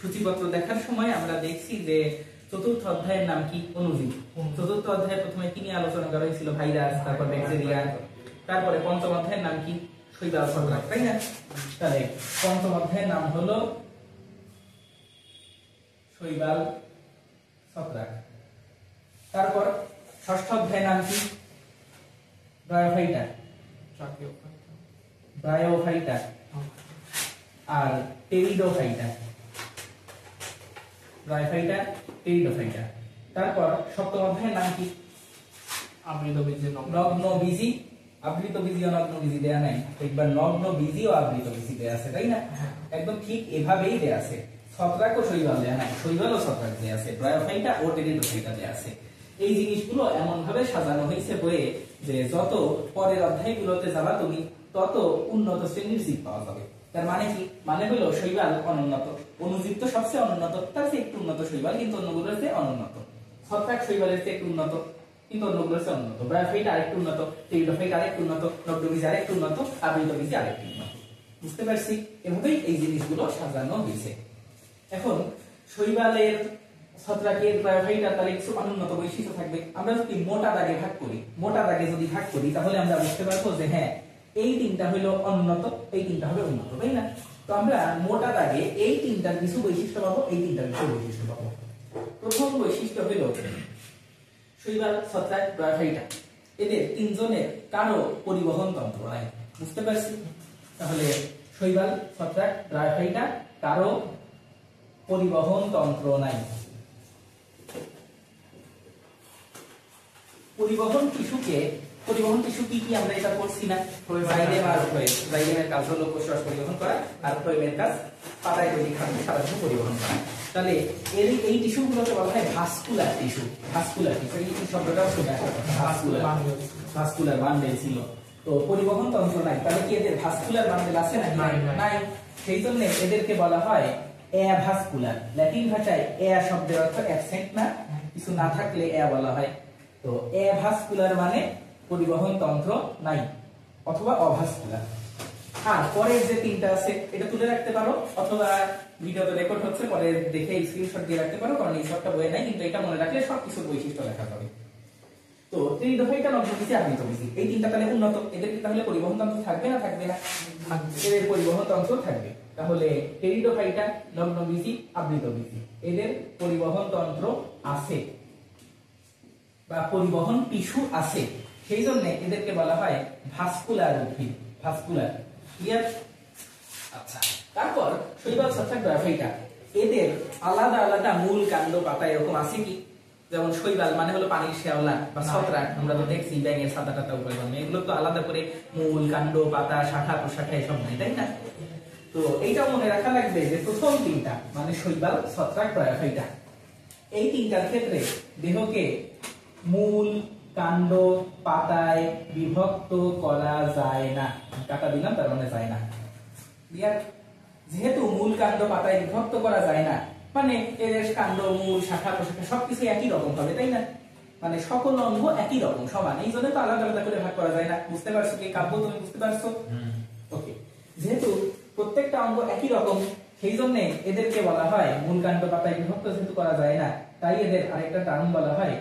সূচিপত্র দেখার সময় আমরা দেখছি যে চতুর্থ অধ্যায়ের নাম কি? অণুজীব। চতুর্থ অধ্যায়ে প্রথমে কি নিয়ে আলোচনা করা হয়েছিল? ভাইরাস, তারপর ব্যাকটেরিয়া, তারপরে পঞ্চম অধ্যায়ের নাম কি? শৈবাল ছত্রাক, তাই না? তাহলে পঞ্চম অধ্যায়ের নাম হলো শৈবাল ছত্রাক। তারপর ষষ্ঠ অধ্যায়ের নাম কি? ব্রায়োফাইটা, ব্রায়োফাইটা আর টেরিডোফাইটা, ব্রায়োফাইটা, টেরিডোফাইটা। তারপর সপ্তম অধ্যায়ের নাম কি? আবৃতবীজি, নগ্নবীজি। আবৃতবীজি ও নগ্নবীজি দেয়া নাই, একবার নগ্নবীজি ও আবৃতবীজি দেয়া আছে, তাই না? একদম ঠিক এভাবেই দেয়া আছে। ছত্রাক ও শৈবাল দেয়া নাই, শৈবাল ও ছত্রাক দেয়া আছে, ব্রায়োফাইটা ও টেরিডোফাইটা দেয়া আছে। এই জিনিসগুলো এমন ভাবে সাজানো হয়েছে বইয়ে যে যত পরের অধ্যায়গুলোতে যাবা তুমি তত উন্নত শ্রেণীর জীব পাওয়া যাবে। তার মানে কি? মানে হলো শৈবাল অনুন্নত, অণুজীব তো সবচেয়ে অনুন্নত, তার চেয়ে একটু উন্নত শৈবাল, কিন্তু অন্যগুলোর চেয়ে অনুন্নত। ছত্রাক শৈবালের চেয়ে একটু উন্নত, কিন্তু অন্যগুলোর চেয়ে উন্নত। ব্রায়োফাইটা আরেকটু উন্নত, টেরিডোফাইটা আরেকটু উন্নত, নগ্নবীজি আরেকটু উন্নত, আবৃতবীজি আরেকটু উন্নত। বুঝতে পারছি? এভাবেই এই জিনিসগুলো সাজানো হয়েছে। এখন শৈবালের, ছত্রাকের, ব্রায়োফাইটার তার কিছু অনুন্নত বৈশিষ্ট্য থাকবে। আমরা যদি মোটা দাগে ভাগ করি, মোটা দাগে যদি ভাগ করি তাহলে আমরা বুঝতে পারবো যে হ্যাঁ এই তিনটা হলো অনুন্নত, এই তিনটা হবে উন্নত, তাই না? তো আমরা মোটা দাগে এই তিনটার কিছু বৈশিষ্ট্য পাবো, এই তিনটার কিছু বৈশিষ্ট্য পাবো। প্রথম বৈশিষ্ট্য হলো শৈবাল, ছত্রাক, ব্রায়োফাইটা এদের তিনজনের কারো পরিবহন তন্ত্র নাই। বুঝতে পারছি? তাহলে শৈবাল, ছত্রাক, ব্রায়োফাইটা কারো পরিবহন তন্ত্র নাই। পরিবহন টিস্যুকে, পরিবহন টিস্যু কি কি আমরা এটা করছি না? জাইলেম আর ফ্লোয়েম। জাইলেমের কাজ হলো কোষরস পরিবহন করা, আর ফ্লোয়েমের কাজ পাতায় তৈরি খাদ্য সারাংশ পরিবহন করা। তাহলে এই টিস্যুগুলোকে বলা হয় ভাস্কুলার টিস্যু। ভাস্কুলার টিস্যু, এই শব্দটাও শুনে আসা কথা, ভাস্কুলার, ভাস্কুলার বান্ডেল ছিল। তো পরিবহন তন্ত্র নাই, তাহলে কি এদের ভাস্কুলার বান্ডেল আছে না? নাই। সেই জন্য এদেরকে বলা হয় অ্যাভাস্কুলার। ল্যাটিন ভাষায় অ্যা শব্দের অর্থ অ্যাবসেন্ট না, কিছু না থাকলে অ্যা বলা হয়। তো অ্যাভাস্কুলার মানে পরিবহন তন্ত্র নাই অথবা অভাস্কুলার। আর পরের যে তিনটা আছে এটা তুলে রাখতে পারো, অথবা ভিডিওতে রেকর্ড হচ্ছে পরে দেখে স্ক্রিনশট দিয়ে রাখতে পারো, কারণ এই শটটা বইয়ে নাই, কিন্তু এটা মনে রাখলে সবকিছু বৈশিষ্ট্য লেখা যাবে। তো টেরিডোফাইটা, নগ্নবীজি, আবৃতবীজি এই তিনটা তাহলে উন্নত। এদের কি তাহলে পরিবহন তন্ত্র থাকবে না থাকবে না? এদের পরিবহন তন্ত্র থাকবে। তাহলে টেরিডোফাইটা, নগ্নবীজি, আবৃতবীজি এদের পরিবহন তন্ত্র আছে বা পরিবহন টিস্যু আছে। সেই জন্য এদেরকে বলা হয় ভাস্কুলার উদ্ভিদ। Vascular, clear? আচ্ছা, তারপর শৈবাল, ছত্রাক, ব্রায়োফাইটা এদের আলাদা আলাদা মূল, কাণ্ড, পাতা এরকম আছে কি? যেমন শৈবাল মানে হলো পানির শ্যাওলা, বা ছত্রাক আমরা তো দেখছি ব্যাঙের ছাতা টাতা উপরে জন্মে, এগুলো তো আলাদা করে মূল, কাণ্ড, পাতা, শাখা প্রশাখা এসব নাই, তাই না? তো এইটাও মনে রাখা লাগবে যে প্রথম তিনটা মানে শৈবাল, ছত্রাক, ব্রায়োফাইটা এই তিনটার ক্ষেত্রে দেহকে মূল, কাণ্ড, পাতায় বিভক্ত করা যায় না। কাটা দিলাম, তার মানে যায় না। ক্লিয়ার? যেহেতু মূল, কাণ্ড, পাতায় বিভক্ত করা যায় না, মানে এদের কাণ্ড, মূল, শাখা প্রশাখা সবকিছু একই রকম হবে, তাই না? মানে সকল অঙ্গ একই রকম সমান, এই জন্য তো আলাদা আলাদা করে ভাগ করা যায় না। বুঝতে পারছো কি কাব্য? তুমি বুঝতে পারছো? ওকে। যেহেতু প্রত্যেকটা অঙ্গ একই রকম, সেই জন্য এদেরকে বলা হয় মূল, কাণ্ড, পাতায় বিভক্ত যেহেতু করা যায় না, তাই এদের আরেকটা টার্ম বলা হয়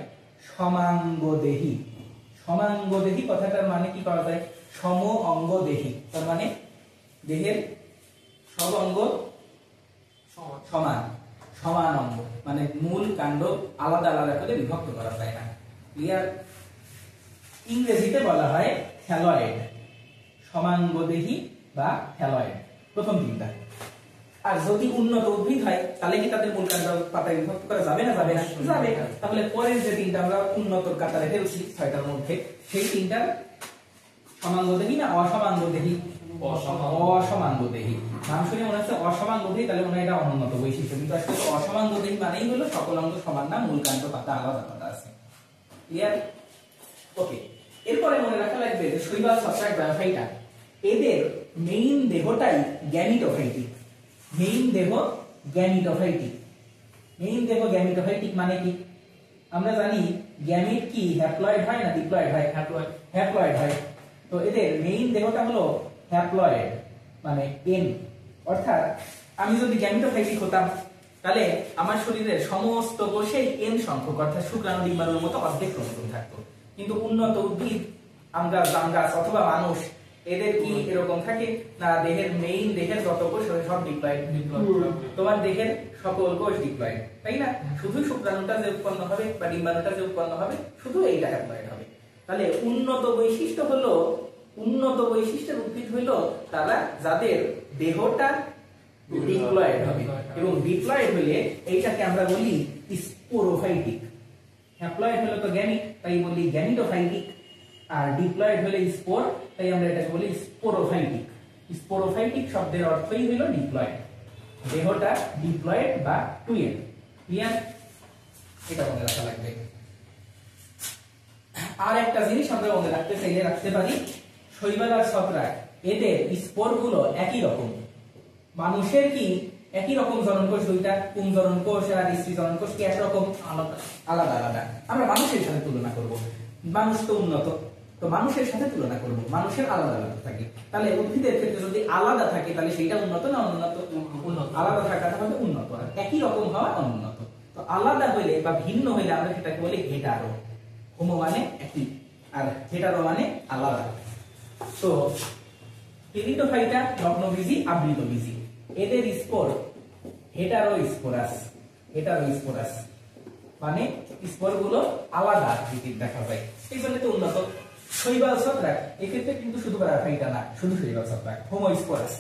সমাঙ্গদেহী। সমাঙ্গদেহী কথাটার মানে কি করা যায়? সম অঙ্গদেহী, তার মানে দেহের সব অঙ্গ সমান, সমান অঙ্গ, মানে মূল, কাণ্ড আলাদা আলাদা করে বিভক্ত করা যায় না। ক্লিয়ার? ইংরেজিতে বলা হয় থ্যালয়েড। সমাঙ্গদেহী বা থ্যালয়েড প্রথম তিনটা। আর যদি উন্নত উদ্ভিদ হয় তাহলে কি তাদের মূল, কাণ্ড, পাতায় বিভক্ত করা যাবে না? যাবে না? যাবে। তাহলে পরের যে তিনটা আমরা উন্নত কাতারে ফেলছি ছয়টার মধ্যে, সেই তিনটার সমাঙ্গদেহী না অসমাঙ্গদেহী? অসমাঙ্গদেহী। নাম শুনে মনে হচ্ছে অসমাঙ্গদেহী, তাহলে মনে হয় এটা অনুন্নত বৈশিষ্ট্য, কিন্তু আসলে অসমাঙ্গদেহী মানেই হলো সকল অঙ্গ সমান না, মূল, কাণ্ড, পাতা আলাদা আলাদা আছে। ক্লিয়ার? ওকে। এরপরে মনে রাখা লাগবে যে শৈবাল, ছত্রাক, ব্রায়োফাইটা এদের মেইন দেহটাই গ্যামিটোফাইটিক। মেইন দেহ গ্যামিটোফাইটিক। মেইন দেহ গ্যামিটোফাইটিক মানে কি? আমরা জানি গ্যামিট কি হ্যাপ্লয়েড হয় না ডিপ্লয়েড হয়? হ্যাপ্লয়েড হয়। তো এদের মেইন দেহটা হলো হ্যাপ্লয়েড, মানে এন। অর্থাৎ আমি যদি গ্যামিটোফাইটিক হতাম তাহলে আমার শরীরের সমস্ত কোষেই এন সংখ্যক অর্থাৎ শুক্রাণু ডিম্বাণুর মতো অর্ধেক ক্রোমোজোম থাকতো। কিন্তু উন্নত উদ্ভিদ, আমগাছ, জামগাছ অথবা মানুষ এদের কি এরকম থাকে না? দেহের যত কোষ সব ডিপ্লয়েড। তোমার দেহের সকল কোষ ডিপ্লয়েড, তাই না? শুধু শুক্রাণুটা যে উৎপন্ন হবে বা ডিম্বাণুটা যে উৎপন্ন হবে শুধু এইটা হ্যাপ্লয়েড হবে। তাহলে উন্নত বৈশিষ্ট্যের উদ্ভিদ হলো তারা যাদের দেহটা ডিপ্লয়েড হবে, এবং ডিপ্লয়েড হলে এইটাকে আমরা বলি স্পোরোফাইটিক। হ্যাপ্লয়েড হলো তো গ্যামিট, তাই বলি গ্যামিটোফাইটিক, আর ডিপ্লয়েড হলে স্পোর, তাই আমরা এটাকে বলি স্পোরোফাইটিক। স্পোরোফাইটিক শব্দের অর্থই হলো ডিপ্লয়েড, দেহটা ডিপ্লয়েড বা টুয়েল। ক্লিয়ার? এটা মনে রাখা লাগবে। আর একটা জিনিস আমরা মনে রাখতে চাইলে রাখতে পারি, শৈবাল আর ছত্রাক এদের স্পোরগুলো একই রকম। মানুষের কি একই রকম জননকোষ দুইটা, পুংজননকোষ আর স্ত্রী জননকোষ কি একরকম? আলাদা আলাদা। আমরা মানুষের সাথে তুলনা করব, মানুষ তো উন্নত, তো মানুষের সাথে তুলনা করব, মানুষের আলাদা আলাদা থাকে। তাহলে উদ্ভিদের ক্ষেত্রে যদি আলাদা থাকে তাহলে সেটা উন্নত না অনুন্নত? উন্নত। আলাদা থাকাটা হবে উন্নত, আর একই রকম হওয়া অনুন্নত। তো আলাদা হইলে বা ভিন্ন হইলে আমরা সেটাকে বলি হেটারো। হোমো মানে একই, আর হেটারো মানে আলাদা। তো টেরিডোফাইটা নগ্নবীজি, আবৃতবীজি, এদের স্পোর হেটারোস্পোরাস। মানে স্পোরগুলো আলাদা আকৃতির দেখা যায়, এই জন্য তো উন্নত। শৈবাল ছত্রাক এক্ষেত্রে কিন্তু শুধু ব্রায়োফাইটা না, শুধু শৈবাল ছত্রাক হোমোস্পোরাস,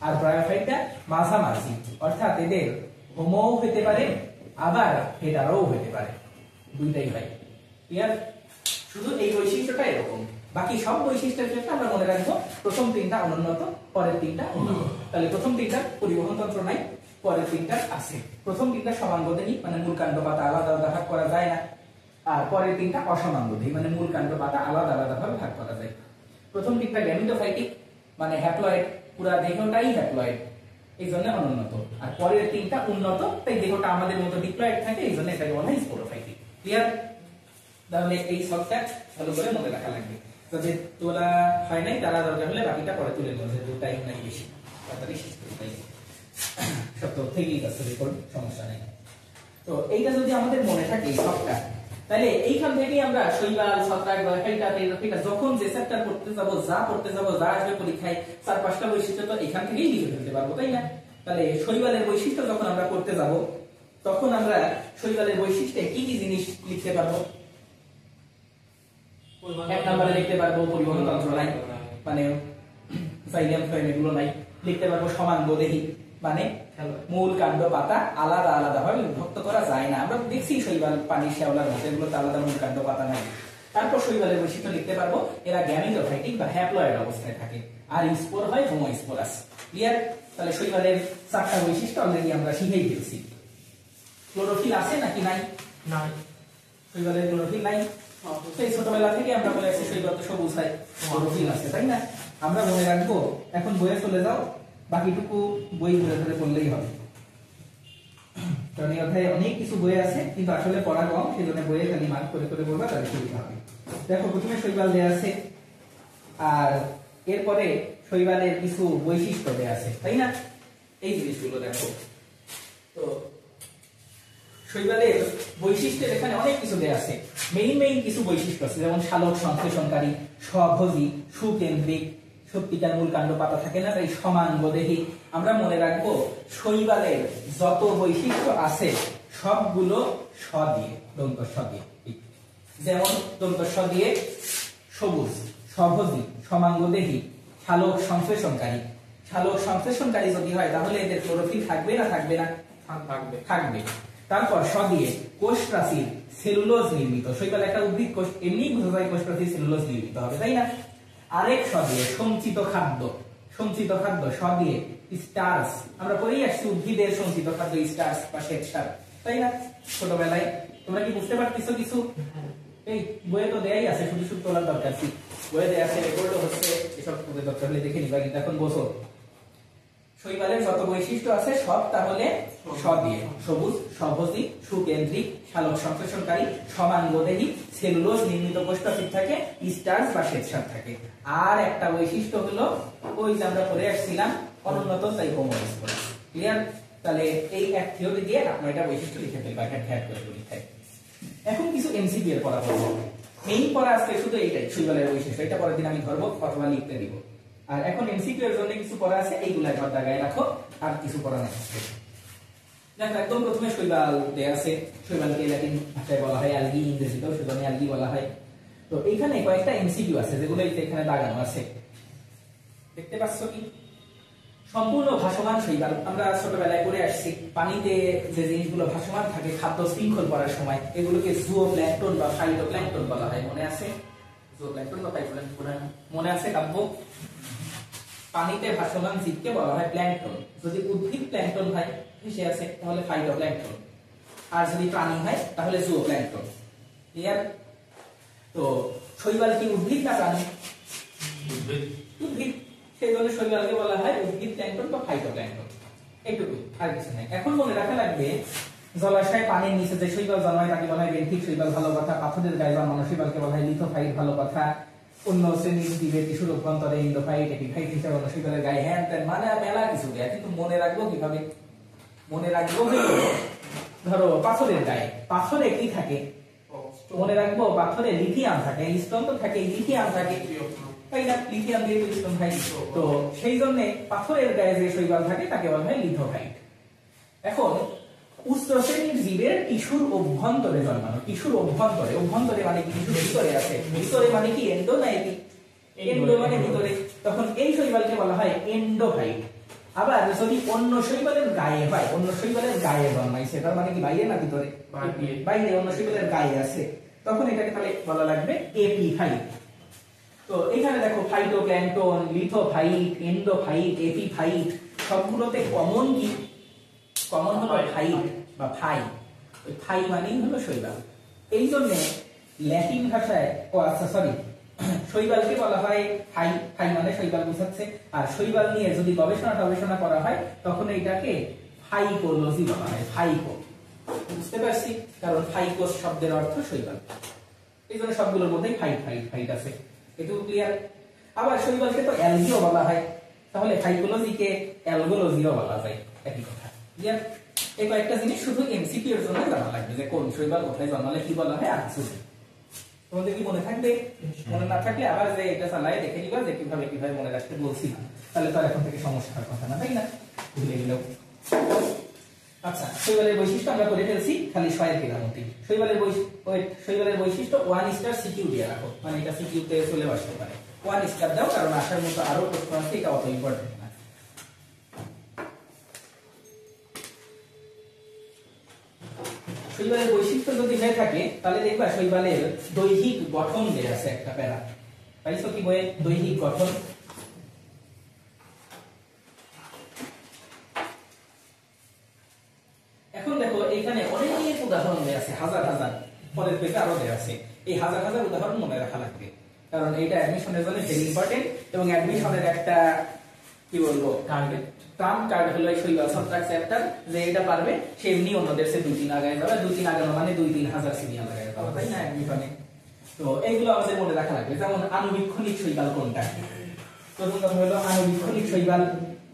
আর ব্রায়োফাইটা মাঝামাঝি, অর্থাৎ এদের হোমো হতে পারে আবার হেটারো হতে পারে, দুইটাই হয়। ক্লিয়ার? শুধু এই বৈশিষ্ট্যটা এরকম, বাকি সব বৈশিষ্ট্যের ক্ষেত্রে আমরা মনে রাখবো প্রথম তিনটা অনুন্নত, পরের তিনটা উন্নত। তাহলে প্রথম তিনটা পরিবহন তন্ত্র নাই, পরের তিনটা আছে। প্রথম তিনটা সমানবোধী, মানে মূল কাণ্ড পাতা আলাদা আলাদা ভাগ করা যায় না, আর পরের তিনটা অসমানবোধী, মানে মূল কাণ্ড পাতা আলাদা আলাদা ভাবে ভাগ করা যায়। প্রথম তিনটা গ্যামিটোফাইটিক, মানে হ্যাপ্লয়েড, পুরা দেহটাই হ্যাপ্লয়েড, এই জন্য অনুন্নত। আর পরের তিনটা উন্নত, তাই দেহটা আমাদের মতো ডিপ্লয়েড থাকে, এই জন্য এটাকে বলা হয় স্পোরোফাইটিক। ক্লিয়ার? তাহলে এই সবটা ভালো করে মনে রাখা লাগবে। যাদের তোলা হয় নাই তারা দরকার হলে বাকিটা পরে তুলে নেওয়া যায়, টাইম নাই বেশি, তাড়াতাড়ি শেষ করে তাই সব তো থেকেই যাচ্ছে, রেকর্ড, সমস্যা নেই। তো এইটা যদি আমাদের মনে থাকে সবটা, তাহলে এইখান থেকেই আমরা শৈবাল, ছত্রাক, ব্রায়োফাইটা যখন যে চ্যাপ্টার পড়তে যাব, যা আসবে পরীক্ষায়, 4-5টা বৈশিষ্ট্য তো এখান থেকেই লিখে ফেলতে পারবো, তাই না? তাহলে শৈবালের বৈশিষ্ট্য যখন আমরা করতে যাব, তখন আমরা শৈবালের বৈশিষ্ট্যে কি কি জিনিস লিখতে পারবো? এক নম্বরে লিখতে পারবো পরিবহন তন্ত্র নাই, মানে জাইলিয়াম ফ্লোয়েম এগুলো নাই। লিখতে পারবো সমানবোধী, মানে মূল কাণ্ড পাতা আলাদা আলাদা ভাবে বিভক্ত করা যায় না। আমরা দেখছি শৈবাল, পানির শ্যাওলার মতো, এগুলোতে আলাদা মূল কাণ্ড পাতা নাই। তারপর শৈবালের বৈশিষ্ট্য লিখতে পারবো এরা গ্যামিটোফাইটিক বা হ্যাপ্লয়েড অবস্থায় থাকে, আর স্পোর হয় হোমোস্পোরাস। ক্লিয়ার? তাহলে শৈবালের 4টা বৈশিষ্ট্য অলরেডি আমরা শিখেই ফেলছি। ক্লোরোফিল আছে নাকি নাই? নাই। শৈবালের ক্লোরোফিল নাই। সেই ছোটবেলা থেকে আমরা বলে আসছি শৈবাল তো সবুজ হয়, ক্লোরোফিল আছে, তাই না? আমরা মনে রাখবো। এখন বইয়ে চলে যাও, বাকিটুকু বই ধরে ধরে পড়লেই হবে। কারণ এই অধ্যায়ে অনেক কিছু বই আছে, কিন্তু আসলে পড়া কম, সেই জন্য বইয়ে খালি মার্ক করে করে পড়বা, তাহলে সুবিধা হবে। দেখো, প্রথমে শৈবাল দেয়া আছে, আর এরপরে শৈবালের কিছু বৈশিষ্ট্য দেয়া আছে, তাই না? এই জিনিসগুলো দেখো। তো শৈবালের বৈশিষ্ট্যের এখানে অনেক কিছু দেয়া আছে। মেইন কিছু বৈশিষ্ট্য আছে, যেমন শালক সংশ্লেষণকারী, স্বভোজী, সুকেন্দ্রিক, সত্যিকার মূল কাণ্ড পাতা থাকে না, তাই সমানবোধী। আমরা মনে রাখবো শৈবালের যত বৈশিষ্ট্য আছে সবগুলো স দিয়ে, দন্ত স দিয়ে। যেমন দন্ত স দিয়ে সবুজ, স্বভোজী, সমাঙ্গদেহী, শালক সংশ্লেষণকারী। শালক সংশ্লেষণকারী যদি হয় তাহলে এদের ক্লোরোফিল থাকবে না থাকবে না? থাকবে। তারপর স দিয়ে কোষ প্রাচীর, সেলুলোজ নির্মিত। শৈবাল একটা উদ্ভিদ, কোষ এমনি বোঝা যায় কোষ প্রাচীর সেলুলোজ নির্মিত হবে, তাই না? আরেক স দিয়ে সঞ্চিত খাদ্য, স দিয়ে স্টার্চ। আমরা পড়েই আসছি উদ্ভিদের সঞ্চিত খাদ্য স্টার্চ বা শ্বেতসার, তাই না? ছোটবেলায় তোমরা কি বুঝতে পারতেছো কিছু? এই বইয়ে তো দেয়াই আছে, শুধু শুধু তোলার দরকার কি? বইয়ে দেয়া আছে, রেকর্ডও হচ্ছে, এসব দরকার হলে দেখে নিবা। কিন্তু এখন বসো, শৈবালের যত বৈশিষ্ট্য আছে সব তাহলে স দিয়ে, সবুজ, স্বভোজী, সুকেন্দ্রিক, শালক সংশ্লেষণকারী, সমাঙ্গদেহী, সেলুলোজ নির্মিত কোষ প্রাচীর থাকে, স্টার্চ বা শ্বেতসার থাকে। আর একটা বৈশিষ্ট্য হলো ওই যে আমরা পড়ে আসছিলাম অনুন্নত, তাই হোমোস্পোরাস। ক্লিয়ার? তাহলে এই এক থিওরি দিয়ে আপনারা এটা বৈশিষ্ট্য লিখে ফেলবা হ্যাড করে লিখাই। এখন কিছু এমসিকিউ এর পড়া পড়ব। মেইন পড়া আজকে শুধু এইটাই শৈবালের বৈশিষ্ট্য, এটা পরের দিন আমি ধরবো অথবা লিখতে দিব। আর এখন এমসিকিউ এর জন্য কিছু পড়া আছে, এইগুলা একবার দাগায় রাখো, আর কিছু পড়া নাই। দেখো একদম প্রথমে শৈবাল দেয়া আছে, শৈবালকে ল্যাটিন ভাষায় বলা হয় অ্যালগি, ইংরেজিতেও সেজন্য অ্যালগি বলা হয়। তো এইখানে কয়েকটা এমসিকিউ আছে যেগুলো এখানে দাগানো আছে, দেখতে পাচ্ছ কি? সম্পূর্ণ ভাসমান শৈবাল আমরা ছোটবেলায় পড়ে আসছি, পানিতে যে জিনিসগুলো ভাসমান থাকে খাদ্য শৃঙ্খল করার সময় এগুলোকে জুওপ্ল্যাঙ্কটন বা ফাইটোপ্ল্যাঙ্কটন বলা হয়। মনে আছে? জুওপ্ল্যাঙ্কটন বা ফাইটোপ্ল্যাঙ্কটন মনে আছে কাব্য? পানিতে ভাসমান জীবকে বলা হয় প্ল্যাঙ্কটন। যদি উদ্ভিদ প্ল্যাঙ্কটন হয় ভেসে আছে তাহলে ফাইটোপ্ল্যাঙ্কটন, আর যদি প্রাণী হয় তাহলে জুওপ্ল্যাঙ্কটন। ক্লিয়ার? তো শৈবাল কি উদ্ভিদ না প্রাণী? উদ্ভিদ, সেই জন্য শৈবালকে বলা হয় উদ্ভিদ প্ল্যাঙ্কটন বা ফাইটোপ্ল্যাঙ্কটন। এইটুকু, আর কিছু নাই। এখন মনে রাখা লাগবে জলাশয়ে পানির নিচে যে শৈবাল জন্মায় তাকে বলা হয় বেন্থিক শৈবাল, ভালো কথা। পাথরের গায়ে জন্মানো শৈবালকে বলা হয় লিথোফাইট, ভালো কথা। অন্য শ্রেণীর জীবের টিস্যুর অভ্যন্তরে এন্ডোফাইট, এপিফাইট হিসেবে শৈবালের গায়ে হ্যান ত্যান মানে মেলা কিছু দেয়, কিন্তু মনে রাখবো কিভাবে? মনে রাখবো ধরো পাথরের গায়ে, পাথরে কি থাকে মনে রাখবো? পাথরে লিথিয়াম থাকে, স্টোন তো থাকে, লিথিয়াম থাকে, তাই না? লিথিয়াম দিয়ে স্টোন হয়। তো সেই জন্য পাথরের গায়ে যে শৈবাল থাকে তাকে বলা হয় লিথোফাইট। এখন উচ্চ শ্রেণীর জীবের টিস্যুর অভ্যন্তরে জন্মানো, টিস্যুর অভ্যন্তরে, অভ্যন্তরে মানে কি? টিস্যুর ভিতরে আছে, ভিতরে মানে কি? এন্ডো না এপি? এন্ডো মানে ভিতরে, তখন এই শৈবালকে বলা হয় এন্ডোফাইট। আবার যদি অন্য শৈবালের গায়ে হয়, অন্য শৈবালের গায়ে জন্মাইছে, তার মানে কি বাইরে না ভিতরে? বাইরে, অন্য শৈবালের গায়ে আছে, তখন এটাকে তাহলে বলা লাগবে এপিফাইট। তো এখানে দেখো ফাইটোপ্ল্যাঙ্কটন, লিথোফাইট, এন্ডোফাইট, এপিফাইট সবগুলোতে কমন কি? কমন হলো ফাইট বা ফাই। ওই ফাই মানেই হলো শৈবাল। এই জন্য ল্যাটিন ভাষায় সরি শৈবালকে বলা হয় ফাই, ফাই মানে শৈবাল বোঝাচ্ছে। আর শৈবাল নিয়ে যদি গবেষণা করা হয় তখন এটাকে ফাইকোলজি বলা হয়। ফাইকো, বুঝতে পারছি? কারণ ফাইকোস শব্দের অর্থ শৈবাল, এই জন্য সবগুলোর মধ্যেই ফাইট ফাইট ফাইট আছে। এটুকু ক্লিয়ার? আবার শৈবালকে তো অ্যালগিও বলা হয়, তাহলে ফাইকোলজিকে অ্যালগোলজিও বলা যায়, একই কথা। ক্লিয়ার? এই কয়েকটা জিনিস শুধু এমসিকিউ এর জন্য জানা লাগবে, যে কোন শৈবাল কোথায় জন্মালে কি বলা হয়, আর কিছু তোমাদের কি মনে থাকবে? মনে না থাকলে আবার যে এটা চালাই দেখে নিবা যে কিভাবে কিভাবে মনে রাখতে বলছি, তাহলে তো আর এখন থেকে সমস্যার কথা না, তাই না? ভুলে গেলেও। আচ্ছা, শৈবালের বৈশিষ্ট্য আমরা করে ফেলছি, খালি শয়ের কেরামতি। শৈবালের বৈশিষ্ট্য 1 স্টার সিকিউ দিয়ে রাখো, মানে এটা সিকিউ তে চলে আসতে পারে। 1 স্টার দাও, কারণ আসার মতো আরো প্রশ্ন আছে, এটা অত ইম্পর্টেন্ট না। শৈবালের বৈশিষ্ট্য যদি হয়ে থাকে তাহলে দেখবা শৈবালের দৈহিক গঠন দেয়া আছে একটা প্যারা, পাইছো কি বইয়ে? দৈহিক গঠন। এখন দেখো এখানে অনেক উদাহরণ দেয়া আছে, হাজার হাজার, পরের পেজে আরো দেয়া আছে। এই হাজার হাজার উদাহরণ মনে রাখা লাগবে, কারণ এইটা অ্যাডমিশনের জন্য ভেরি ইম্পর্টেন্ট। এবং অ্যাডমিশনের একটা কি বলবো টার্গেট, ট্রাম্প কার্ড হলো এই শৈবাল ছত্রাক চ্যাপ্টার, যে এটা পারবে সে এমনি অন্যদের সে 2-3 আগায় যাবে, 2-3 আগানো মানে 2-3 হাজার সিরিয়াল লাগায় যাবে, তাই না? অ্যাডমিশনে তো এইগুলো আমাদের মনে রাখা লাগবে। যেমন আণুবীক্ষণিক শৈবাল কোনটা? প্রথম কথা হলো আণুবীক্ষণিক শৈবাল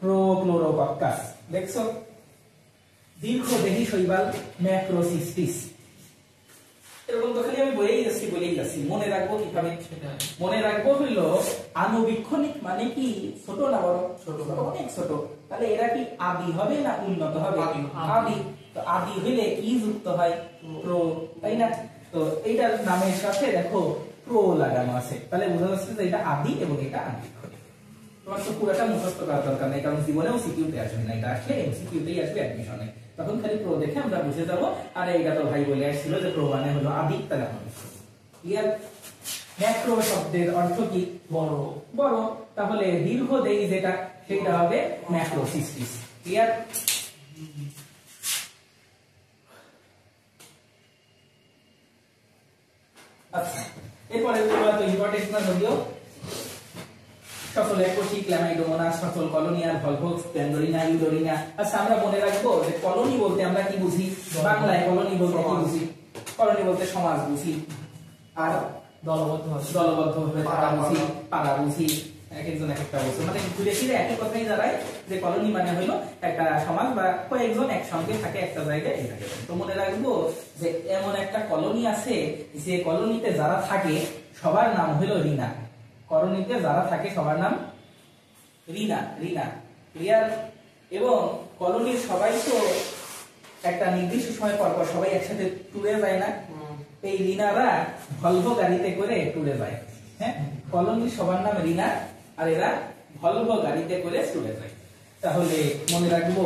প্রোক্লোরোকক্কাস, দেখছো? দীর্ঘদেহী শৈবাল ম্যাক্রোসিস্টিস। এরকম তো খালি আমি বলেই যাচ্ছি, মনে রাখবো কিভাবে? মনে রাখবো হইলো আণুবীক্ষণিক মানে কি? ছোট না বড়? ছোট, অনেক ছোট। তাহলে এরা কি আদি হবে না উন্নত হবে? আদি। তো আদি হইলে ই যুক্ত হয় প্রো, তাই না? তো এইটার নামের সাথে দেখো প্রো লাগানো আছে, তাহলে বোঝা যাচ্ছে যে এটা আদি এবং এটা আণুবীক্ষণিক। তোমার তো পুরোটা মুখস্থ করার দরকার নেই, কারণ জীবনেও সিকিউতে আসবে না, এটা আসলে এমসিকিউতেই আসবে অ্যাডমিশনে। তখন খালি প্রো দেখে আমরা বুঝে যাবো, আরে এটা তো ভাই বলে আসছিল যে প্রো মানে হলো আদি, তাহলে ক্লিয়ার? ম্যাক্রো শব্দের অর্থ কি? বড়, বড়। তাহলে দীর্ঘদেহী যেটা সেটা হবে ম্যাক্রোসিস্টিস। ক্লিয়ার? আচ্ছা, এরপরে তো ইম্পর্টেন্ট না যদিও, সফল একোষী, ক্ল্যামাইডোমোনাস, সফল কলোনিয়াল, ভলভক্স, প্যান্ডোরিনা, ইউডোরিনা। আচ্ছা, আমরা মনে রাখবো যে কলোনি বলতে আমরা কি বুঝি? বাংলায় কলোনি বলতে কি বুঝি? কলোনি বলতে সমাজ বুঝি, আর দলবদ্ধভাবে থাকা বুঝি, পাড়া বুঝি, এক একজন এক একটা বলছে, মানে ঘুরে ফিরে একই কথাই দাঁড়ায় যে কলোনি মানে হলো একটা সমাজ বা কয়েকজন একসঙ্গে থাকে একটা জায়গায় এই থাকে। তো মনে রাখবো যে এমন একটা কলোনি আছে যে কলোনিতে যারা থাকে সবার নাম হলো রিনা। কলোনিতে যারা থাকে সবার নাম রিনা। রিনা ক্লিয়ার? এবং কলোনির সবাই তো একটা নির্দিষ্ট সময় পর পর সবাই একসাথে ট্যুরে যায় না? এই রিনারা ভলভো গাড়িতে করে ট্যুরে যায়। হ্যাঁ, কলোনির সবার নাম রিনা আর এরা ভলভো গাড়িতে করে ট্যুরে যায়। তাহলে মনে রাখবো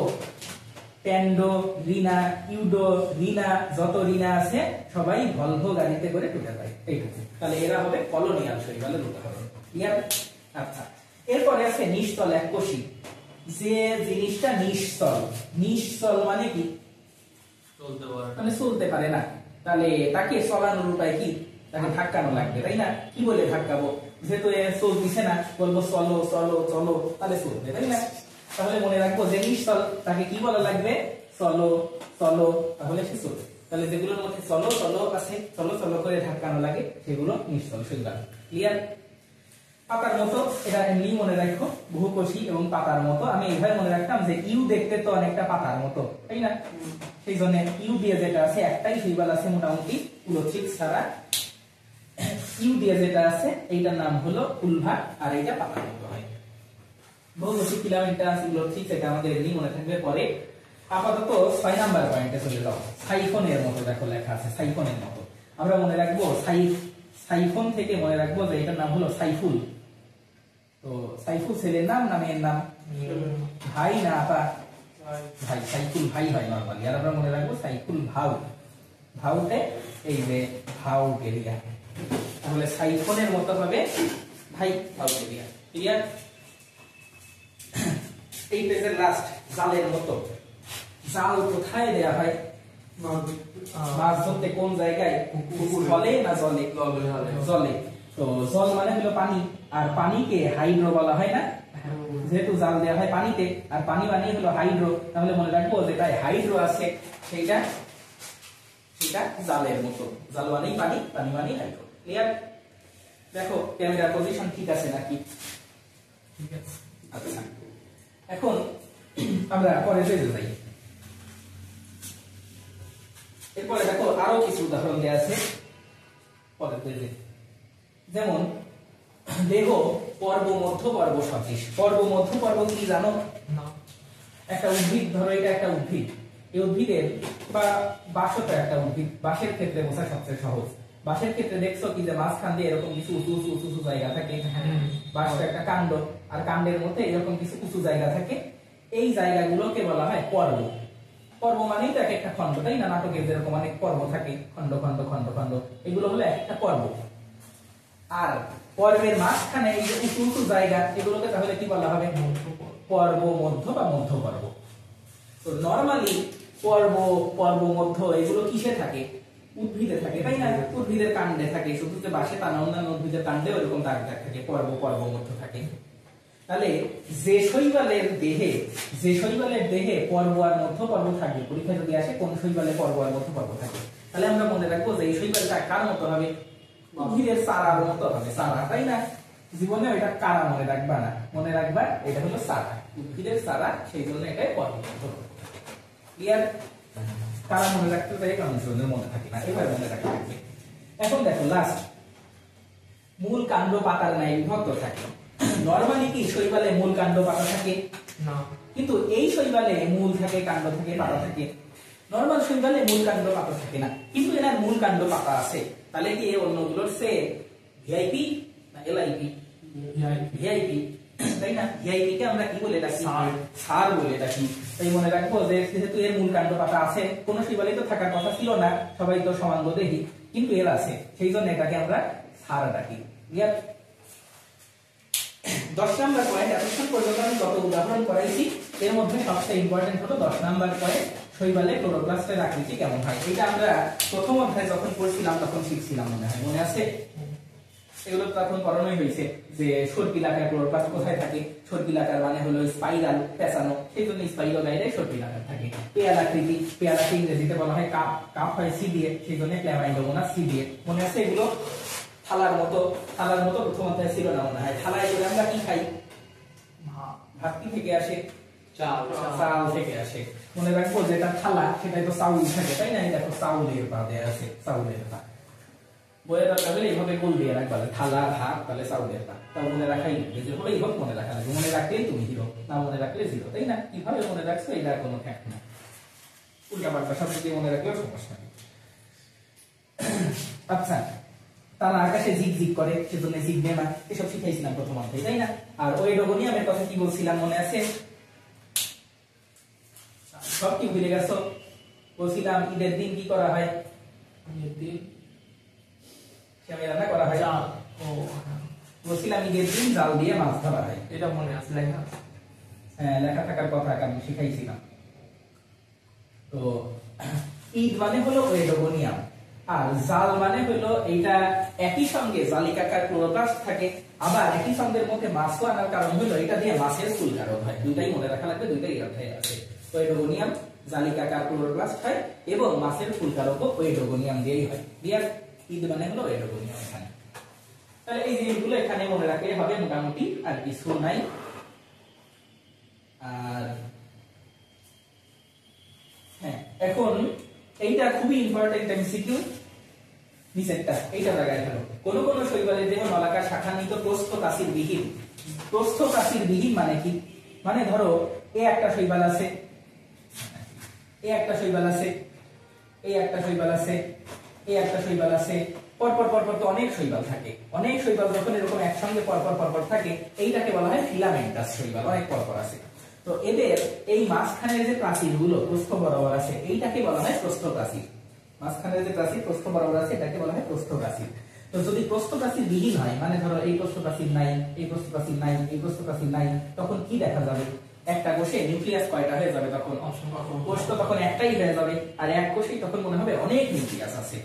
প্যান্ডো, রিনা, ইউডো, রিনা, যত রিনা আছে সবাই ভলভো গাড়িতে করে ট্যুরে যায়, এইটুকু। তাহলে এরা হবে কলোনিয়াল শৈবালের উদাহরণ। ক্লিয়ার? আচ্ছা, এরপরে আছে নিশ্চল এককোষী। যে জিনিসটা নিশ্চল, নিশ্চল মানে কি? মানে চলতে পারে না। তাহলে তাকে চলানোর উপায় কি? তাকে ধাক্কানো লাগবে, তাই না? কি বলে ধাক্কাবো? যেহেতু চলতেছে না, বলবো চলো চলো চলো, তাহলে চলবে, তাই না? তাহলে মনে রাখবো যে নিশ্চল তাকে কি বলা লাগবে? চলো চলো, তাহলে সে চলবে। তাহলে যেগুলোর মধ্যে চলো চলো আছে, চলো চলো করে ধাক্কানো লাগে, সেগুলো নিশ্চল শৈবাল। ক্লিয়ার? পাতার মতো, এটা এমনি মনে রাখো, বহুকোষী এবং পাতার মতো। আমি এইভাবে মনে রাখতাম যে ইউ দেখতে তো অনেকটা পাতার মতো, তাই না? সেই জন্য ইউ দিয়ে যেটা আছে একটাই শৈবাল আছে মোটামুটি উলোথ্রিক্স ছাড়া। ইউ দিয়ে যেটা আছে এইটার নাম হলো উলভা, আর এইটা পাতার মতো হয়। বহুকোষী ফিলামেন্টাস উলোথ্রিক্স, এটা আমাদের এমনি মনে থাকবে পরে। আপাতত 6 নাম্বার পয়েন্টে চলে যাও। সাইফনের মতো দেখো লেখা আছে, সাইফনের মতো। আমরা মনে রাখবো সাইফন থেকে মনে রাখবো যে এটার নাম হলো সাইফুল। তো সাইফুল ছেলের নাম না মেয়ের নাম? ভাই না আপা? ভাই। সাইফুল ভাই হয় নরমালি, আর আমরা মনে রাখবো সাইফুল ভাউ। ভাউতে এই যে ভাউ গেরিয়া, তাহলে সাইফনের মতো হবে ভাই ভাউ গেরিয়া। ক্লিয়ার? এই পেজের লাস্ট, জালের মতো। জাল কোথায় দেয়া হয়? মাছ ধরতে কোন জায়গায়? জলে না জলে? জলে। তো জল মানে হলো পানি, আর পানিকে হাইড্রো বলা হয় না? যেহেতু জাল দেওয়া হয় পানিতে, আর পানি মানে হলো হাইড্রো, তাহলে মনে রাখবো যেটাই হাইড্রো আছে সেটা জালের মতো। জাল মানেই পানি, পানি মানেই হাইড্রো। ক্লিয়ার? দেখো ক্যামেরার পজিশন ঠিক আছে নাকি? ঠিক আছে। আচ্ছা, এখন আমরা পরে পেজে যাই। এরপরে দেখো আরো কিছু উদাহরণ দেওয়া আছে পরের পেজে। যেমন দেহ পর্ব মধ্য পর্ব সদৃশ। পর্ব মধ্য পর্ব কি জানো? একটা উদ্ভিদ, ধরো এটা একটা উদ্ভিদ, এই উদ্ভিদের বা বাঁশও তো একটা উদ্ভিদ। বাঁশের ক্ষেত্রে বোঝা সবচেয়ে সহজ। বাঁশের ক্ষেত্রে দেখছো কি যে মাঝখান দিয়ে এরকম কিছু উঁচু উঁচু উঁচু উঁচু জায়গা থাকে। বাঁশ তো একটা কাণ্ড, আর কাণ্ডের মধ্যে এরকম কিছু উঁচু জায়গা থাকে। এই জায়গাগুলোকে বলা হয় পর্ব। পর্ব মানেই তো এক একটা খণ্ড, তাই না? নাটকের যেরকম অনেক পর্ব থাকে, খণ্ড খণ্ড খণ্ড খণ্ড, এগুলো হলো এক একটা পর্ব। আর পর্বের মাঝখানে এই যে উঁচু উঁচু জায়গা, এগুলোকে তাহলে কি বলা হবে? পর্ব মধ্য বা মধ্য পর্ব। তো নরমালি পর্ব, পর্ব মধ্য এগুলো কিসে থাকে? উদ্ভিদে থাকে, তাই না? উদ্ভিদের কাণ্ডে থাকে, শুধু যে বাঁশে তা না, অন্যান্য উদ্ভিদের কাণ্ডে এরকম দাগ দাগ থাকে, পর্ব পর্ব মধ্য থাকে। তাহলে যে শৈবালের দেহে পর্ব আর মধ্য পর্ব থাকে, পরীক্ষা যদি আসে কোন শৈবালে পর্ব আর মধ্য পর্ব থাকে, তাহলে আমরা মনে রাখবো যে এই শৈবালটা কার মতো হবে? উদ্ভিদের চারার মতো হবে। চারা, তাই না? জীবনে এটা কারা মনে রাখবা না, মনে রাখবা এটা হলো চারা, উদ্ভিদের চারা, সেই জন্য এটাই পর্ব মধ্য। ক্লিয়ার? কারা মনে রাখতে চাই, মানুষজনের মনে থাকে না, এবার মনে রাখতে থাকবে। এখন দেখো লাস্ট, মূল কাণ্ড পাতার ন্যায় বিভক্ত থাকে। নরমালি কি শৈবালে মূল কাণ্ড পাতা থাকে? না। কিন্তু এই শৈবালে মূল থাকে, কাণ্ড থাকে, পাতা থাকে। নরমাল শৈবালে মূল কাণ্ড পাতা থাকে না, কিন্তু এর মূল কাণ্ড পাতা আছে। তাহলে কি অন্যগুলোর সে ভিআইপি না এলআইপি? ভিআইপি, তাই না? ভিআইপি কে আমরা কি বলে ডাকি? সার বলে ডাকি। তাই মনে রাখবো যে যেহেতু এর মূল কাণ্ড পাতা আছে, কোন শৈবালে তো থাকার কথা ছিল না, সবাই তো সমান দেহি, কিন্তু এর আছে, সেই জন্য এটাকে আমরা সার ডাকি। 10 নাম্বার পয়েন্ট, এতক্ষণ পর্যন্ত আমি যত উদাহরণ করাইছি এর মধ্যে সবচেয়ে ইম্পর্টেন্ট হলো 10 নাম্বার পয়েন্ট, শৈবালে ক্লোরোপ্লাস্টের আকৃতি কেমন হয়। এটা আমরা প্রথম অধ্যায়ে যখন পড়ছিলাম তখন শিখছিলাম, মনে হয়, মনে আছে? এগুলো তো এখন পড়ানোই হয়েছে যে সর্পিলাকার ক্লোরোপ্লাস্ট কোথায় থাকে। সর্পিলাকার মানে হলো স্পাইরাল, পেঁচানো, সেই জন্য স্পাইরোগাইডে সর্পিলাকার থাকে। পেয়ালাকৃতি, পেয়ালাকে ইংরেজিতে বলা হয় কাপ, কাপ হয় সি দিয়ে, সেই জন্য ক্ল্যামাইডোমোনাস সি দিয়ে। মনে আছে এগুলো? থালার মতো প্রথম অধ্যায় ছিল না মনে হয়। থালায় করে আমরা কি খাই? ভাত কি থেকে আসে? চাল থেকে আসে। মনে রাখবো যেটা থালা সেটাই তো চাউল থাকে, তাই না? এই দেখো চাউলের পা দেয়া আছে, চাউলের পা। বইয়ের দরকার হলে এইভাবে গোল দিয়ে রাখবা, থালা ভাত তাহলে চাউলের পা। তা মনে রাখাই লাগবে, যে হলেই হোক মনে রাখা লাগবে। মনে রাখলেই তুমি হিরো, না মনে রাখলে জিরো, তাই না? কিভাবে মনে রাখছো এটা কোনো ফ্যাক্ট না। উল্টা পাল্টা সব কিছু মনে রাখলেও সমস্যা নেই। আচ্ছা, তারা আকাশে জিগ জিগ করে সেজন্য জিগবে না, এসব শিখাইছিলাম প্রথম অধ্যায়ে, তাই না? আর ওয়েডোগোনিয়ামের কথা কি বলছিলাম মনে আছে? সব কি ভুলে গেছো? বলছিলাম ঈদের দিন কি করা হয়? ঈদের দিন সেমাই রান্না করা হয়। বলছিলাম ঈদের দিন জাল দিয়ে মাছ ধরা হয়, এটা মনে আছে? লেখা, হ্যাঁ লেখা থাকার কথা, আমি শিখাইছিলাম। তো ঈদ মানে হলো ওয়েডোগোনিয়াম, আর জাল মানে হলো এইটা একই সঙ্গে জালিকাকার ক্লোরোপ্লাস্ট থাকে, আবার একই সঙ্গের মধ্যে মাছও আনার কারণ হলো এটা দিয়ে মাছের ফুলকারক হয়। দুইটাই মনে রাখা লাগবে, দুইটাই অধ্যায়ে আছে। ওয়েডোগোনিয়াম জালিকাকার ক্লোরোপ্লাস্ট হয় এবং মাছের ফুলকারকও ওয়েডোগোনিয়াম দিয়েই হয়। দিয়ে ঈদ মানে হলো ওয়েডোগোনিয়াম এখানে। তাহলে এই জিনিসগুলো এখানে মনে রাখলে হবে মোটামুটি, আর কিছু নাই। আর হ্যাঁ, এখন এইটা খুবই ইম্পর্টেন্ট এমসিকিউ, নিচেরটা এইটা লাগাই হলো। কোন কোন শৈবালের দেহ নলাকার শাখান্বিত প্রস্থকাসির বিহীন। প্রস্থকাসির বিহীন মানে কি? মানে ধরো এ একটা শৈবাল আছে, এ একটা শৈবাল আছে, এই একটা শৈবাল আছে, এই একটা শৈবাল আছে, পরপর পরপর তো অনেক শৈবাল থাকে। অনেক শৈবাল যখন এরকম একসঙ্গে পরপর পরপর থাকে এইটাকে বলা হয় ফিলামেন্টাস শৈবাল, অনেক পরপর আছে। তো এদের এই মাঝখানের যে প্রাচীরগুলো প্রস্থ বরাবর আছে এইটাকে বলা হয় প্রস্থপ্রাচীর। মাঝখানের যে প্রাচীর প্রস্থ বরাবর আছে এটাকে বলা হয় প্রস্থপ্রাচীর। তো যদি প্রস্থপ্রাচীর বিহীন হয়, মানে ধরো এই প্রস্থপ্রাচীর নাই, এই প্রস্থপ্রাচীর নাই, এই প্রস্থপ্রাচীর নাই, তখন কি দেখা যাবে? একটা কোষে নিউক্লিয়াস কয়টা হয়ে যাবে? তখন কোষ তো তখন একটাই হয়ে যাবে, আর এক কোষেই তখন মনে হবে অনেক নিউক্লিয়াস আছে।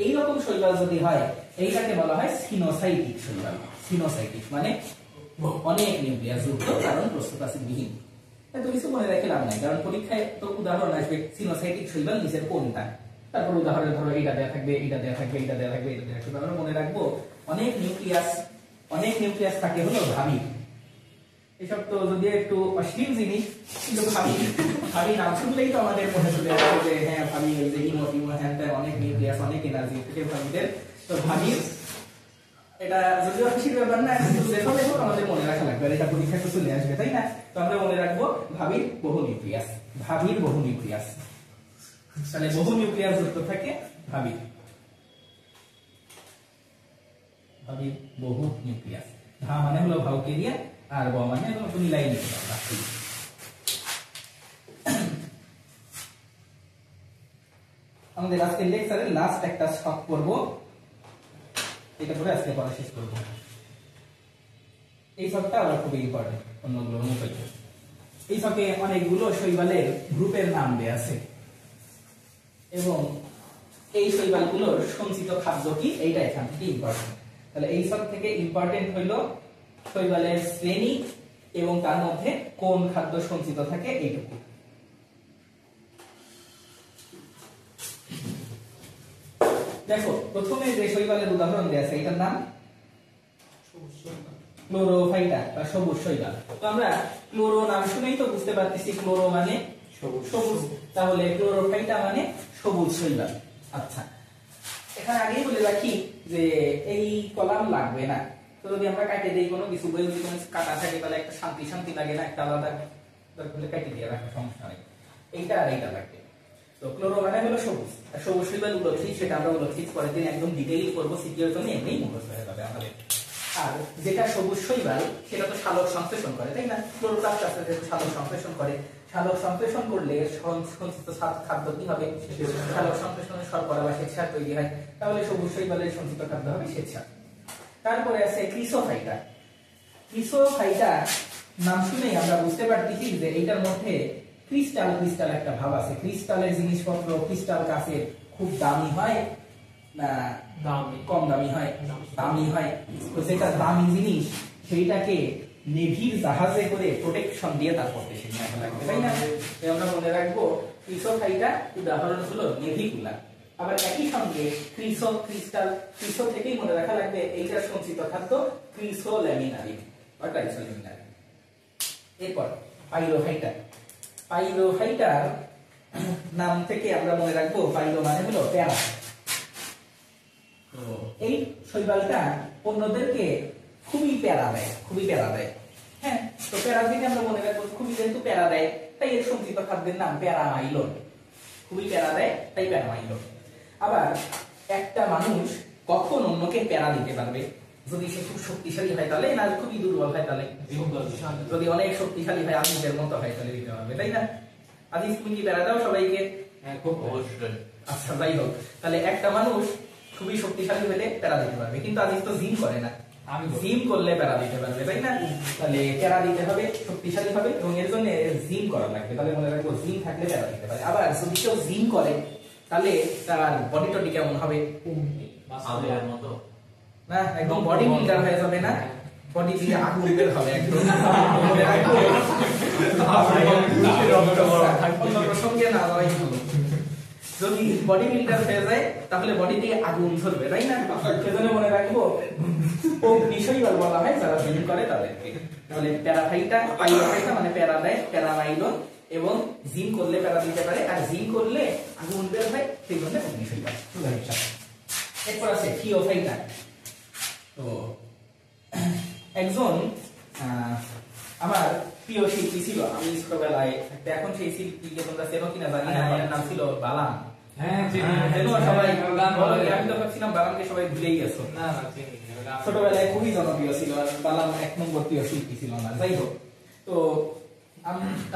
এই রকম শৈবাল যদি হয় এইটাকে বলা হয় সিনোসাইটিক শৈবাল। সিনোসাইটিক মানে অনেক নিউক্লিয়াস যুক্ত, কারণ প্রস্থপ্রাচীর বিহীন। এত কিছু মনে রেখে লাভ নাই, কারণ পরীক্ষায় তো উদাহরণ আসবে সিনোসাইটিক শৈবাল নিচের কোনটা, তারপর উদাহরণে ধরো এটা দেয়া থাকবে, এটা দেয়া থাকবে, এটা দেয়া থাকবে, এটা দেয়া থাকবে। আমরা মনে রাখবো অনেক নিউক্লিয়াস থাকে হলো ভাবি। এসব তো যদি একটু অশ্লীল জিনিস, কিন্তু ভাবি নাম শুনলেই তো আমাদের মনে চলে আসবে যে হ্যাঁ ভাবি যে ইমো হ্যাঁ অনেক নিউক্লিয়াস, অনেক এনার্জি থেকে ভাবিদের। তো ভাবি এটা যদিও খুশির ব্যাপার না, কিন্তু দেখো আমাদের মনে রাখা লাগবে, এটা পরীক্ষা তো চলে আসবে, তাই না? তো আমরা মনে রাখবো ভাবির বহু নিউক্লিয়াস, ভাবির বহু নিউক্লিয়াস। তাহলে বহু নিউক্লিয়াস যুক্ত থাকে ভাবির বহু নিউক্লিয়াস। ভা মানে হলো ভাউকেরিয়া, আর ব মানে হলো মিলাই নিতে পারবা। আমাদের আজকের লেকচারের লাস্ট একটা শখ করব, এটা করে আজকে পড়া শেষ করব। এই শখটা আবার খুবই ইম্পর্টেন্ট অন্যগুলোর মতো। এই শখে অনেকগুলো শৈবালের গ্রুপের নাম দেয়া আছে এবং এই শৈবালগুলোর সঞ্চিত খাদ্য কি এইটা এখান থেকে ইম্পর্টেন্ট। তাহলে এই শখ থেকে ইম্পর্টেন্ট হইল শৈবালের শ্রেণী এবং তার মধ্যে কোন খাদ্য সঞ্চিত থাকে এইটুকু। দেখো প্রথমে যে শৈবালের উদাহরণ দেয়া আছে এটার নাম ক্লোরোফাইটা বা সবুজ শৈবাল। তো আমরা ক্লোরো নাম শুনেই তো বুঝতে পারতেছি ক্লোরো মানে সবুজ, তাহলে ক্লোরোফাইটা মানে সবুজ শৈবাল। আচ্ছা, এখানে আগেই বলে রাখি যে এই কলাম লাগবে না, তো যদি আমরা কাটে দেই কোনো কিছু বই যদি কোনো কাটা থাকে তাহলে একটা শান্তি লাগে না, একটা আলাদা দরকার কাটে দিয়ে রাখা সমস্যা নেই, এইটা আর এইটা লাগবে। তো ক্লোরো মানে হলো সবুজ, আর সবুজ শৈবাল উল্লেখ সেটা আমরা উল্লেখ পরের দিন একদম ডিটেইলি করব, সিকিউর জন্য এমনি মুখস্থ হয়ে যাবে আমাদের। আর যেটা সবুজ শৈবাল সেটা তো সালোক সংশ্লেষণ করে, তাই না? ক্লোরোপ্লাস্ট আছে যে সালোক সংশ্লেষণ করে, সালোক সংশ্লেষণ করলে সঞ্চিত খাদ্য কি হবে? সালোক সংশ্লেষণের শর্করা বা শ্বেতসার তৈরি হয়, তাহলে সবুজ শৈবালের সঞ্চিত খাদ্য হবে শ্বেতসার। তারপরে আছে ক্রিসোফাইটা। ক্রিসোফাইটা নাম শুনেই আমরা বুঝতে পারতেছি যে এইটার মধ্যে ক্রিস্টাল একটা ভাব আছে। ক্রিস্টালের জিনিসপত্র, ক্রিস্টাল কাচের খুব দামি হয় না কম দামি হয়? দামি হয়। তো যেটা দামি জিনিস সেইটাকে নেভির জাহাজে করে প্রোটেকশন দিয়ে তারপর দেশে নিয়ে আসা লাগবে, তাই না? আমরা মনে রাখবো ক্রিসোফাইটা উদাহরণ হলো নেভিকুলা। আবার একই সঙ্গে ক্রিস্টাল থেকেই মনে রাখা লাগবে এইটার সঞ্চিত খাদ্য ক্রিসোল্যামিনারিন বা ট্রাইসোল্যামিনারিন। এরপর পাইরোফাইটার নাম থেকে আমরা মনে রাখবো পাইরো মানে হলো প্যারা। তো এই শৈবালটা অন্যদেরকে খুবই প্যারা দেয়। হ্যাঁ, তো প্যারা থেকে আমরা মনে রাখবো খুবই যেহেতু প্যারা দেয় তাই এর সঞ্চিত খাদ্যের নাম প্যারামাইলন। খুবই প্যারা দেয় তাই প্যারামাইলন। আবার একটা মানুষ কখন অন্যকে প্যারা দিতে পারবে? যদি সে খুব শক্তিশালী হয় তাহলে, না খুবই দুর্বল হয় তাহলে? যদি অনেক শক্তিশালী হয়, আজিজের মতো হয় তাহলে দিতে পারবে, তাই না? আজিজ তুমি কি প্যারা দাও সবাইকে? খুব অবশ্যই। আচ্ছা, যাই হোক, তাহলে একটা মানুষ খুবই শক্তিশালী হলে প্যারা দিতে পারবে, কিন্তু আজিজ তো জিম করে না। জিম করলে প্যারা দিতে পারবে, তাই না? তাহলে প্যারা দিতে হবে, শক্তিশালী হবে এবং এর জন্য জিম করা লাগবে। তাহলে মনে রাখবো জিম থাকলে প্যারা দিতে পারে। আবার যদি কেউ জিম করে তাহলে তার বডি টডি কেমন হবে? না, একদম বডি বিল্ডার হয়ে যাবে না, বডি দিয়ে আগুন বের হবে একদম। মনে রাখবো প্রসঙ্গে না যাওয়াই ভালো। যদি বডি বিল্ডার হয়ে যায় তাহলে বডি দিয়ে আগুন ধরবে, তাই না? সেজন্য মনে রাখবো অগ্নিশৈবাল বলা হয় যারা জিম করে তাদেরকে। তাহলে পাইরোফাইটা মানে প্যারা দেয়, প্যারামাইলন, এবং জিম করলে প্যারা দিতে পারে, আর জিম করলে আগুন বের হয়, সেই জন্য অগ্নিশৈবাল। এরপর আছে থিওফাইটা। তো একজন আমার প্রিয় শিল্পী ছিল, আমি ছোটবেলায়, এখন সেই শিল্পীকে তোমরা চেনো কিনা জানি না, এর নাম ছিল বালাম। সবাই আমি তো ভাবছিলাম বালামকে সবাই ভুলেই গেছো। ছোটবেলায় খুবই জনপ্রিয় ছিল, আর বালাম 1 নম্বর প্রিয় শিল্পী ছিল না। যাই হোক, তো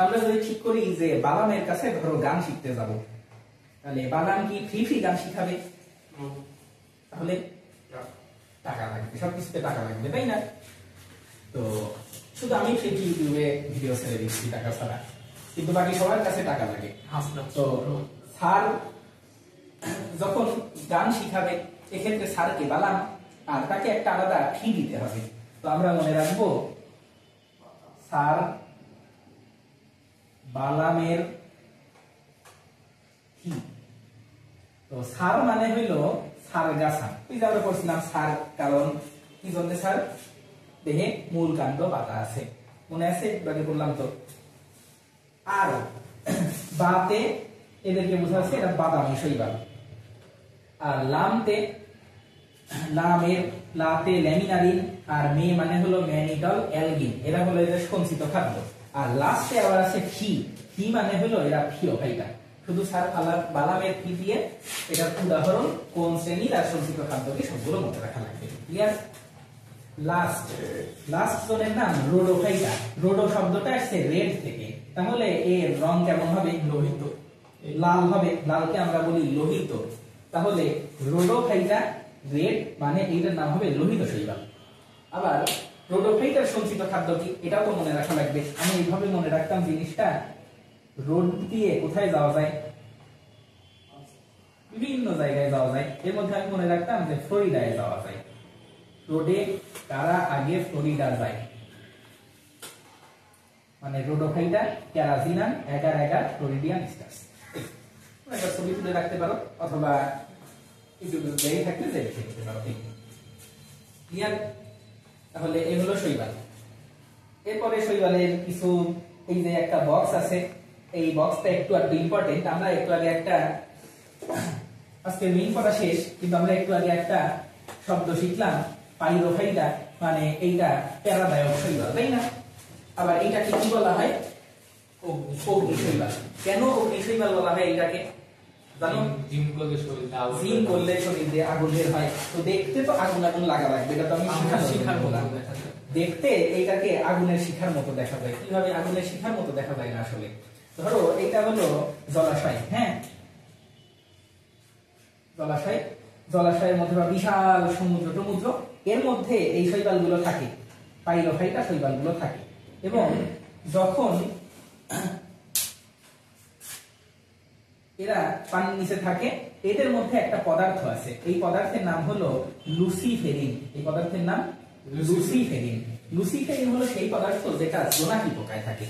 আমরা যদি ঠিক করি যে বালামের কাছে ধরো গান শিখতে যাব, তাহলে বালাম কি ফ্রি গান শিখাবে? তাহলে টাকা লাগবে, সবকিছুতে টাকা লাগবে, তাই না? তো শুধু আমি সেই ইউটিউবে ভিডিও ছেড়ে দিচ্ছি টাকা ছাড়া, কিন্তু বাকি সবার কাছে টাকা লাগে। তো স্যার যখন গান শিখাবে, এক্ষেত্রে স্যারকে বালাম, আর তাকে একটা আলাদা ফি দিতে হবে। তো আমরা মনে রাখবো স্যার বালামের ফি। তো স্যার মানে হইল সার গাছা, ওই যে আমরা পড়ছিলাম সার, কারণ কি জন্য স্যার? দেহে মূল কাণ্ড পাতা আছে, মনে আছে? আগে বললাম তো। আর বাতে এদেরকে বোঝা আছে এটা বাদামি শৈবাল। আর লাতে ল্যামিনারিন, আর মে মানে হলো ম্যানিডল অ্যালগিন, এরা হলো এদের সঞ্চিত খাদ্য। আর লাস্টে আবার আছে ফি মানে হলো এরা থিওফাইটা। শুধু স্যার বালামের ফি দিয়ে এটার উদাহরণ কোন শ্রেণীর আর সঞ্চিত খাদ্যকে সবগুলো মনে রাখা লাগবে। ক্লিয়ার? লাস্ট জনের নাম রোডোফাইটা। রোডো শব্দটা আসছে রেড থেকে, তাহলে এর রং কেমন হবে? লোহিত, লাল হবে। লালকে আমরা বলি লোহিত, তাহলে রোডোফাইটা রেড মানে এইটার নাম হবে লোহিত শৈবাল। আবার রোডোফাইটার সঞ্চিত খাদ্য কি, এটাও তো মনে রাখা লাগবে। আমি এইভাবে মনে রাখতাম জিনিসটা, রোড দিয়ে কোথায় যাওয়া যায়? বিভিন্ন জায়গায় যাওয়া যায়। এর মধ্যে আমি মনে রাখতাম যে ফ্লোরিডায় যাওয়া যায়। রোডে কারা আগে ফ্লোরিডা যায়, মানে রোডোফাইটা ক্যারাজিনাম এগার এগার ফ্লোরিডিয়ান স্টার্স। একটা ছবি তুলে রাখতে পারো, অথবা ইউটিউবে দেখে থাকলে দেখে নিতে পারো। ক্লিয়ার? তাহলে এই হলো শৈবাল। এরপরে শৈবালের কিছু, এই যে একটা বক্স আছে, এই বক্সটা একটু আর ইম্পর্টেন্ট। আমরা একটু আগে একটা, আজকে মেইন পড়া শেষ, কিন্তু আমরা একটু আগে একটা শব্দ শিখলাম পাইরোফাইটা, মানে এইটা প্যারাদায়ক শৈবাল, তাই না? আবার এইটাকে কি বলা হয়? অগ্নিশৈবাল। কেন অগ্নিশৈবাল বলা হয় এইটাকে জানো? জিম করলে শরীর দিয়ে আগুন বের হয়। তো দেখতে তো আগুন লাগা লাগবে, এটা তো আমি শিখার বললাম। দেখতে এইটাকে আগুনের শিখার মতো দেখা যায়। কিভাবে আগুনের শিখার মতো দেখা যায় না আসলে? ধরো এইটা হলো জলাশয়, হ্যাঁ, জলাশয়ের মধ্যে বা বিশাল সমুদ্র, এর মধ্যে এই শৈবালগুলো থাকে, পাইরোফাইটা শৈবালগুলো থাকে। এবং যখন এরা পানির নিচে থাকে, এদের মধ্যে একটা পদার্থ আছে, এই পদার্থের নাম হলো লুসিফেরিন। এই পদার্থের নাম লুসিফেরিন। লুসিফেরিন হলো সেই পদার্থ যেটা জোনাকি পোকায় থাকে।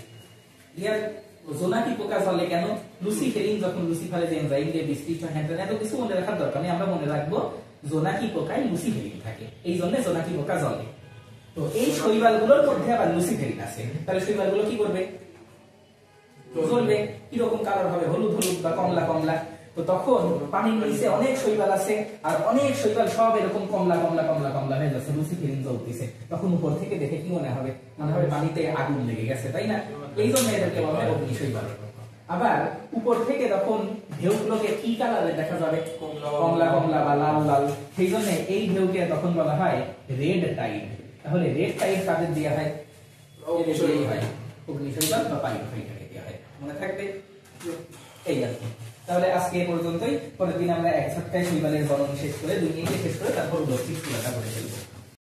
জোনাকি পোকা জ্বলে কেন? লুসিফেরিন যখন লুসিফারের যে এনজাইম দিয়ে বিস্তৃত হয়, এত কিছু মনে রাখার দরকার নেই, আমরা মনে রাখবো জোনাকি পোকায় লুসিফেরিন থাকে, এই জন্য জোনাকি পোকা জ্বলে। তো এই শৈবালগুলোর মধ্যে আবার লুসিফেরিন আছে, তাহলে শৈবালগুলো কি করবে? জ্বলবে। কিরকম কালার হবে? হলুদ হলুদ বা কমলা কমলা। তো তখন পানির নিচে অনেক শৈবাল আছে, আর অনেক শৈবাল সব এরকম কমলা কমলা কমলা কমলা হয়ে যাচ্ছে, লুসিফেরিন জ্বলতেছে। তখন উপর থেকে দেখে কি মনে হবে? মনে হবে পানিতে আগুন লেগে গেছে, তাই না? এই জন্য এদেরকে বলা হয় অগ্নি শৈবাল। আবার উপর থেকে তখন ঢেউগুলোকে কি কালারে দেখা যাবে? কমলা কমলা বা লাল লাল। সেই জন্য এই ঢেউকে তখন বলা হয় রেড টাইড। তাহলে রেড টাইড কাদের দেওয়া হয়? অগ্নি শৈবাল বা পাইরোফাইটকে দেওয়া হয়। মনে থাকবে? এই আর কি। তাহলে আজকে এই পর্যন্তই। পরের দিন আমরা এক ঝটকায় শৈবালের গণন শেষ করে 2 মিনিটে শেষ করে তারপর উপস্থিত করে ফেলবো।